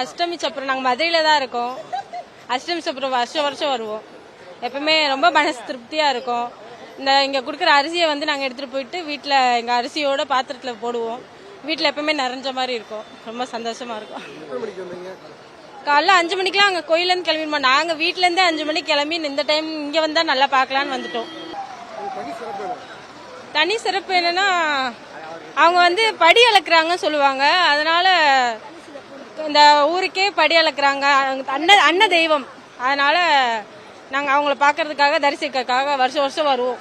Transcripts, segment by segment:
அஷ்டமி சப்பரம் நாங்கள் மதுரையில் தான் இருக்கோம். அஷ்டமி சப்பரம் வருஷம் வருஷம் வருவோம். எப்பவுமே ரொம்ப மனசு திருப்தியாக இருக்கும். இங்கே கொடுக்குற அரிசியை வந்து நாங்கள் எடுத்துகிட்டு போயிட்டு வீட்டில் எங்கள் அரிசியோட பாத்திரத்தில் போடுவோம். வீட்டில் எப்பவுமே நிறைஞ்ச மாதிரி இருக்கும். ரொம்ப சந்தோஷமா இருக்கும். காலைல 5 மணிக்கெல்லாம் அங்கே கோயிலேருந்து கிளம்பிடுவோம். நாங்கள் வீட்டிலேருந்தே 5 மணிக்கு கிளம்பி இந்த டைம் இங்கே வந்தால் நல்லா பார்க்கலான்னு வந்துட்டோம். தனி சிறப்பு என்னன்னா அவங்க வந்து படி அளக்குறாங்கன்னு சொல்லுவாங்க. அதனால இந்த ஊருக்கே படி அளக்குறாங்க. அன்ன தெய்வம். அதனால நாங்கள் அவங்கள பார்க்கறதுக்காக தரிசிக்கிறதுக்காக வருஷம் வருஷம் வருவோம்.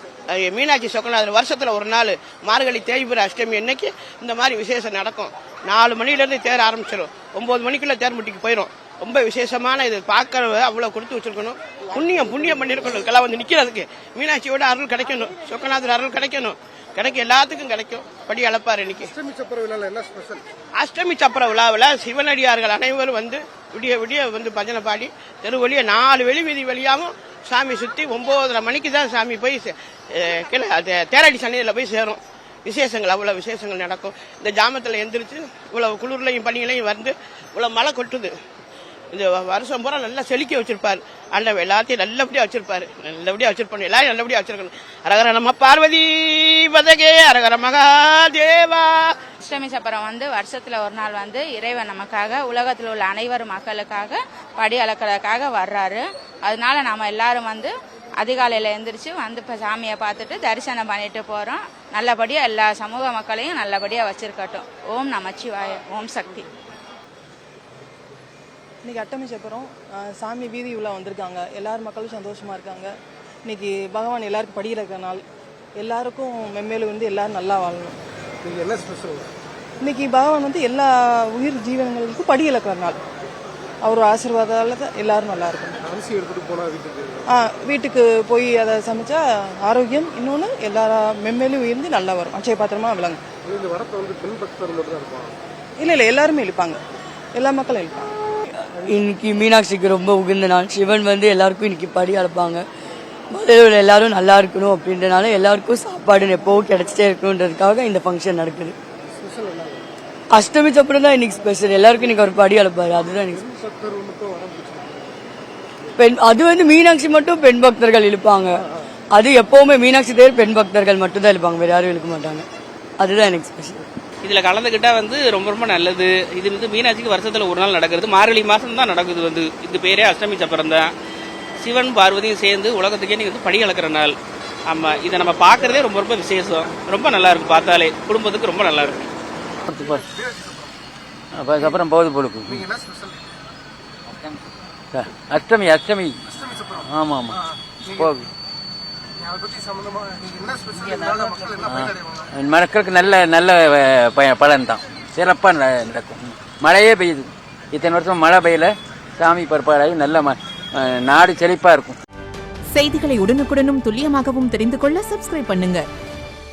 மீனாட்சி சொக்கநாதர் வருஷத்துல ஒரு நாள் மார்கழி தேய்பிறை அஷ்டமி அன்னைக்கு இந்த மாதிரி விசேஷம் நடக்கும். 4 மணிலேருந்து தேர் ஆரம்பிச்சிடும். 9 மணிக்குள்ள தேர்முட்டிக்கு போயிடும். ரொம்ப விசேஷமான இது பார்க்கறது அவ்வளவு கொடுத்து வச்சிருக்கணும். புண்ணியம் பண்ணிருக்கணும். இதெல்லாம் வந்து நிக்கிறதுக்கு மீனாட்சியோட அருள் கிடைக்கணும். சொக்கநாதர் அருள் கிடைக்கணும். எல்லாத்துக்கும் கிடைக்கும். படி அளப்பாரு இன்னைக்கு. அஷ்டமி சப்பர விழாவில் சிவனடியார்கள் அனைவரும் வந்து விடிய விடிய வந்து பஜனை பாடி தெரு வழிய 4 வெளி வீதி வழியாகவும் சாமி சுத்தி 9:30 மணிக்கு தான் சாமி போய் தேராடி சன்னிதியில் போய் சேரும். விசேஷங்கள் அவ்வளவு விசேஷங்கள் நடக்கும். இந்த ஜாமத்தில் எந்திரிச்சு இவ்வளவு குளிர்லையும் பனிகளையும் வந்து இவ்வளவு மழை கொட்டுது. இந்த வருஷம் பூரா நல்லா செலுக்கி வச்சிருப்பாரு. ஆண்டவன் எல்லாத்தையும் நல்லபடியா வச்சிருப்பாரு. வச்சிருப்பாரு. எல்லாரும் நல்லபடியா வச்சிருக்கணும். அரகர நம பார்வதி பதகே அரகர மகாதேவா. அஷ்டமி சப்பரம் வந்து வருஷத்துல ஒரு நாள் வந்து இறைவன் நமக்காக உலகத்தில் உள்ள அனைவரும் மக்களுக்காக படி அளக்கிறதுக்காக வர்றாரு. அதனால நாம எல்லாரும் வந்து அதிகாலையில எந்திரிச்சு வந்து இப்ப சாமியை பார்த்துட்டு தரிசனம் பண்ணிட்டு போறோம். நல்லபடியா எல்லா சமூக மக்களையும் நல்லபடியா வச்சிருக்கட்டும். ஓம் நமச்சிவாய. ஓம் சக்தி. இன்னைக்கு அஷ்டமி சப்பரம் சாமி வீதி உள்ள வந்திருக்காங்க. எல்லாரும் மக்களும் சந்தோஷமா இருக்காங்க. இன்னைக்கு பகவான் எல்லாருக்கும் படிக்கிற நாள். எல்லாருக்கும் மென்மேலும் வந்து எல்லாரும் நல்லா வாழணும். இன்னைக்கு பகவான் வந்து எல்லா உயிர் ஜீவனங்களுக்கும் படி இழக்கிற நாள். அவர் ஆசீர்வாதால எல்லாரும் நல்லா இருக்கும். வீட்டுக்கு போய் அதை சமைச்சா ஆரோக்கியம். இன்னொன்னு எல்லாரும் மென்மேலும் உயர்ந்து நல்லா வரும். அச்சய பாத்திரமா விளங்கும். இல்ல எல்லாருமே இழுப்பாங்க. எல்லா மக்களும் இழுப்பாங்க. இன்னைக்கு மீனாட்சிக்கு ரொம்ப உகந்த நாள். சிவன் வந்து எல்லாருக்கும் இன்னைக்கு படி அளப்பாங்க. மதுரையில் எல்லாரும் நல்லா இருக்கணும் அப்படின்றனால எல்லாருக்கும் சாப்பாடு எப்பவும் கிடைச்சிட்டே இருக்கணுன்றதுக்காக இந்த ஃபங்க்ஷன் நடக்குது. அஷ்டமி சப்பரம் தான் இன்னைக்கு ஸ்பெஷல். எல்லாருக்கும் இன்னைக்கு ஒரு படி அளப்பாரு. அதுதான் அது வந்து மீனாட்சி மட்டும் பெண் பக்தர்கள் இழுப்பாங்க. அது எப்பவுமே மீனாட்சி தேர் பெண் பக்தர்கள் மட்டும் தான் இழுப்பாங்க. வேற யாரும் இழுக்க மாட்டாங்க. அதுதான் எனக்கு ஸ்பெஷல். இதுல கலந்துகிட்டா வந்து ரொம்ப ரொம்ப நல்லது. இது வந்து மீனாட்சிக்கு வருஷத்துல ஒரு நாள் நடக்கிறது. மார்கழி மாசம் தான் நடக்குது. வந்து இது பேரே அஷ்டமி சப்பரம் தான். சிவன் பார்வதியும் சேர்ந்து உலகத்துக்கே நீங்க வந்து படி அளக்கிற நாள். ஆமா, இதை நம்ம பாக்குறதே ரொம்ப ரொம்ப விசேஷம். ரொம்ப நல்லா இருக்கு. பார்த்தாலே குடும்பத்துக்கு ரொம்ப நல்லா இருக்கு. அப்புறம் போது பொழுது அஷ்டமி ஆமா ஆமா போகுது. மக்களுக்கு நல்ல பலன் தான். சிறப்பா நடக்கும். மழையே பெய்யுது. இத்தனை வருஷம் மழை பெய்யல. சாமி பற்பாடாகி நல்ல நாடு செழிப்பா இருக்கும். செய்திகளை உடனுக்குடனும் துல்லியமாகவும் தெரிந்து கொள்ள சப்ஸ்கிரைப் பண்ணுங்க.